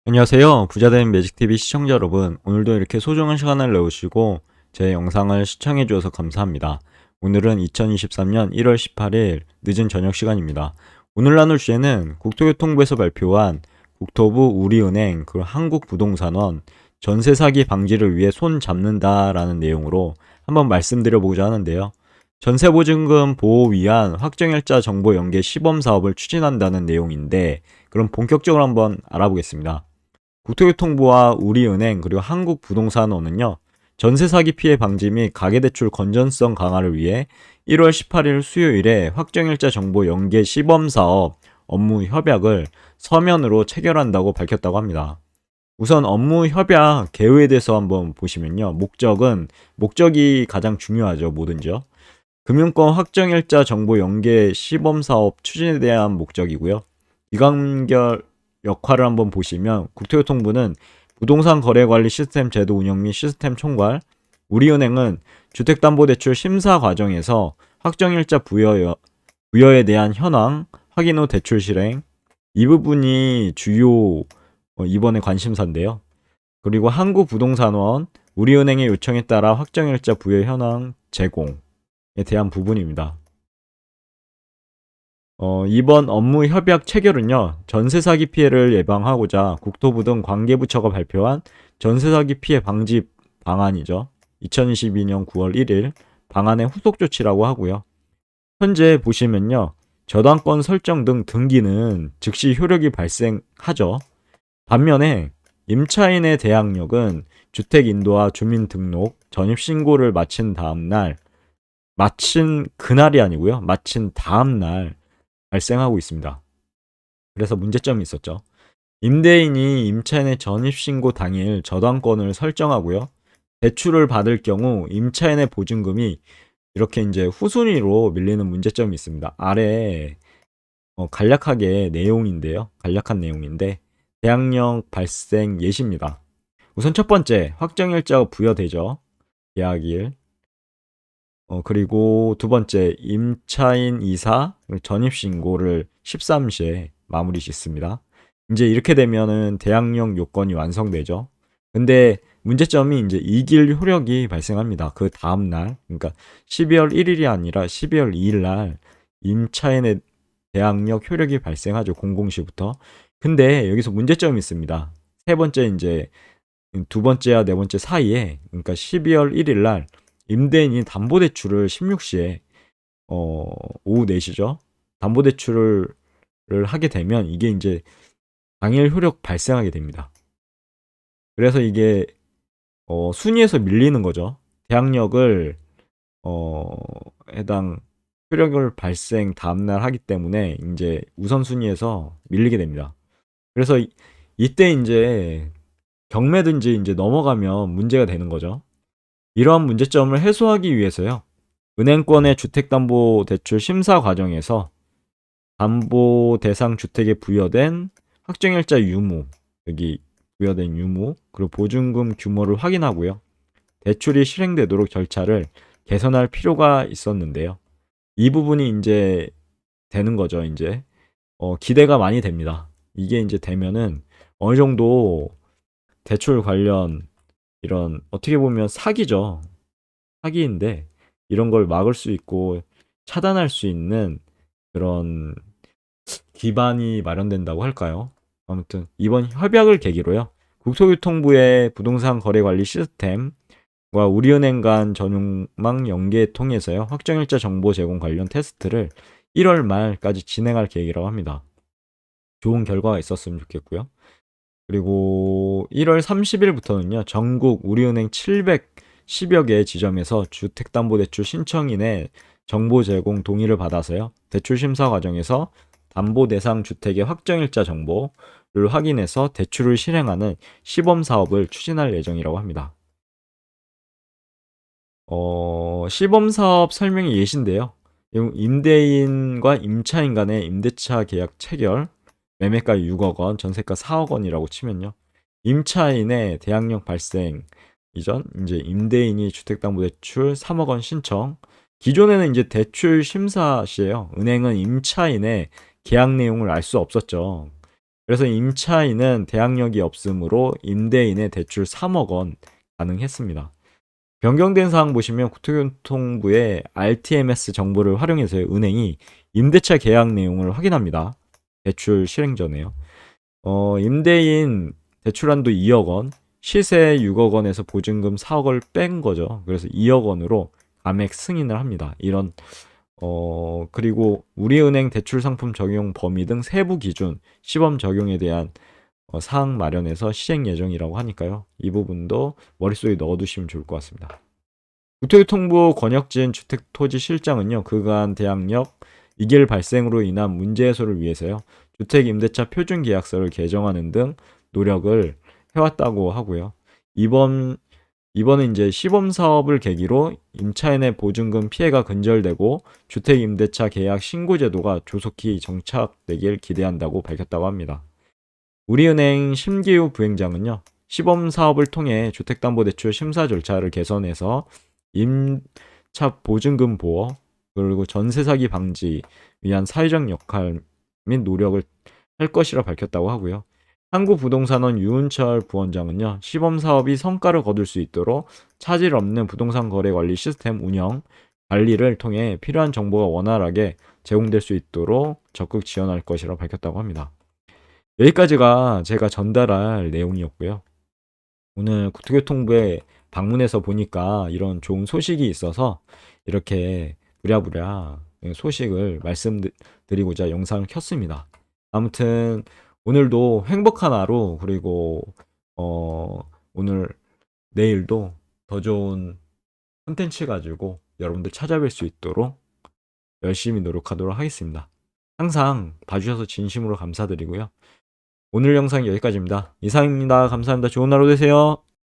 안녕하세요. 부자된 매직TV 시청자 여러분. 오늘도 이렇게 소중한 시간을 내오시고 제 영상을 시청해 주셔서 감사합니다. 오늘은 2023년 1월 18일 늦은 저녁 시간입니다. 오늘 나눌 주제는 국토교통부에서 발표한 국토부, 우리은행, 그리고 한국부동산원 전세 사기 방지를 위해 손 잡는다라는 내용으로 한번 말씀드려보고자 하는데요. 전세보증금 보호 위한 확정일자 정보 연계 시범 사업을 추진한다는 내용인데, 그럼 본격적으로 한번 알아보겠습니다. 국토교통부와 우리은행 그리고 한국부동산원은요, 전세 사기 피해 방지 및 가계대출 건전성 강화를 위해 1월 18일 수요일에 확정일자 정보 연계 시범사업 업무 협약을 서면으로 체결한다고 밝혔다고 합니다. 우선 업무 협약 개요에 대해서 한번 보시면요, 목적이 가장 중요하죠. 뭐든지요. 금융권 확정일자 정보 연계 시범사업 추진에 대한 목적이고요. 이관결 역할을 한번 보시면 국토교통부는 부동산 거래관리 시스템 제도 운영 및 시스템 총괄, 우리은행은 주택담보대출 심사 과정에서 확정일자 부여에 대한 현황, 확인 후 대출 실행, 이 부분이 주요 이번에 관심사인데요. 그리고 한국부동산원, 우리은행의 요청에 따라 확정일자 부여 현황 제공에 대한 부분입니다. 이번 업무 협약 체결은요, 전세 사기 피해를 예방하고자 국토부 등 관계부처가 발표한 전세 사기 피해 방지 방안이죠. 2022년 9월 1일 방안의 후속 조치라고 하고요. 현재 보시면요, 저당권 설정 등 등기는 즉시 효력이 발생하죠. 반면에 임차인의 대항력은 주택 인도와 주민 등록, 전입 신고를 마친 그날이 아니고요. 마친 다음 날 발생하고 있습니다. 그래서 문제점이 있었죠. 임대인이 임차인의 전입신고 당일 저당권을 설정하고요. 대출을 받을 경우 임차인의 보증금이 이렇게 이제 후순위로 밀리는 문제점이 있습니다. 아래 간략한 내용인데 대항력 발생 예시입니다. 우선 첫 번째, 확정일자가 부여되죠. 계약일. 그리고 두 번째, 임차인 이사 전입신고를 13시에 마무리 짓습니다. 이제 이렇게 되면은 대항력 요건이 완성되죠. 근데 문제점이 이제 이길 효력이 발생합니다. 그 다음날, 그러니까 12월 1일이 아니라 12월 2일 날 임차인의 대항력 효력이 발생하죠. 00시부터. 근데 여기서 문제점이 있습니다. 세 번째, 이제 두 번째와 네 번째 사이에, 그러니까 12월 1일 날 임대인이 담보대출을 16시에 오후 4시죠. 담보대출을 하게 되면 이게 이제 당일 효력 발생하게 됩니다. 그래서 이게 순위에서 밀리는 거죠. 대항력을 해당 효력을 발생 다음날 하기 때문에 이제 우선순위에서 밀리게 됩니다. 그래서 이때 이제 경매든지 이제 넘어가면 문제가 되는 거죠. 이러한 문제점을 해소하기 위해서요, 은행권의 주택담보대출 심사 과정에서 담보 대상 주택에 부여된 확정일자 유무, 여기 부여된 유무, 그리고 보증금 규모를 확인하고요, 대출이 실행되도록 절차를 개선할 필요가 있었는데요. 이 부분이 이제 되는 거죠. 이제 기대가 많이 됩니다. 이게 이제 되면은 어느 정도 대출 관련 이런, 어떻게 보면 사기죠. 사기인데 이런 걸 막을 수 있고 차단할 수 있는 그런 기반이 마련된다고 할까요? 아무튼 이번 협약을 계기로요, 국토교통부의 부동산 거래 관리 시스템과 우리은행 간 전용망 연계 통해서요, 확정일자 정보 제공 관련 테스트를 1월 말까지 진행할 계획이라고 합니다. 좋은 결과가 있었으면 좋겠고요. 그리고 1월 30일부터는요, 전국 우리은행 710여 개 지점에서 주택담보대출 신청인의 정보 제공 동의를 받아서요, 대출 심사 과정에서 담보 대상 주택의 확정일자 정보를 확인해서 대출을 실행하는 시범 사업을 추진할 예정이라고 합니다. 시범 사업 설명이 예시인데요. 임대인과 임차인 간의 임대차 계약 체결, 매매가 6억 원, 전세가 4억 원이라고 치면요, 임차인의 대항력 발생 이전, 이제 임대인이 주택담보대출 3억 원 신청. 기존에는 이제 대출 심사 시에요, 은행은 임차인의 계약 내용을 알 수 없었죠. 그래서 임차인은 대항력이 없으므로 임대인의 대출 3억 원 가능했습니다. 변경된 사항 보시면 국토교통부의 RTMS 정보를 활용해서 은행이 임대차 계약 내용을 확인합니다. 대출 실행 전에요. 임대인 대출한도 2억 원, 시세 6억 원에서 보증금 4억을 뺀 거죠. 그래서 2억 원으로 감액 승인을 합니다. 그리고 우리은행 대출 상품 적용 범위 등 세부 기준, 시범 적용에 대한 사항 마련해서 시행 예정이라고 하니까요. 이 부분도 머릿속에 넣어두시면 좋을 것 같습니다. 국토교통부 권혁진 주택토지실장은요, 그간 대항력 이길 발생으로 인한 문제 해소를 위해서요, 주택임대차 표준계약서를 개정하는 등 노력을 해왔다고 하고요. 이번은 이제 시범 사업을 계기로 임차인의 보증금 피해가 근절되고 주택임대차 계약 신고 제도가 조속히 정착되길 기대한다고 밝혔다고 합니다. 우리은행 심기우 부행장은요, 시범 사업을 통해 주택담보대출 심사 절차를 개선해서 임차 보증금 보호 그리고 전세 사기 방지 위한 사회적 역할 및 노력을 할 것이라 밝혔다고 하고요. 한국부동산원 유은철 부원장은요, 시범 사업이 성과를 거둘 수 있도록 차질 없는 부동산 거래 관리 시스템 운영, 관리를 통해 필요한 정보가 원활하게 제공될 수 있도록 적극 지원할 것이라 밝혔다고 합니다. 여기까지가 제가 전달할 내용이었고요. 오늘 국토교통부에 방문해서 보니까 이런 좋은 소식이 있어서 이렇게 부랴부랴 소식을 말씀드리고자 영상을 켰습니다. 아무튼 오늘도 행복한 하루, 그리고 오늘 내일도 더 좋은 콘텐츠 가지고 여러분들 찾아뵐 수 있도록 열심히 노력하도록 하겠습니다. 항상 봐주셔서 진심으로 감사드리고요. 오늘 영상 여기까지입니다. 이상입니다. 감사합니다. 좋은 하루 되세요.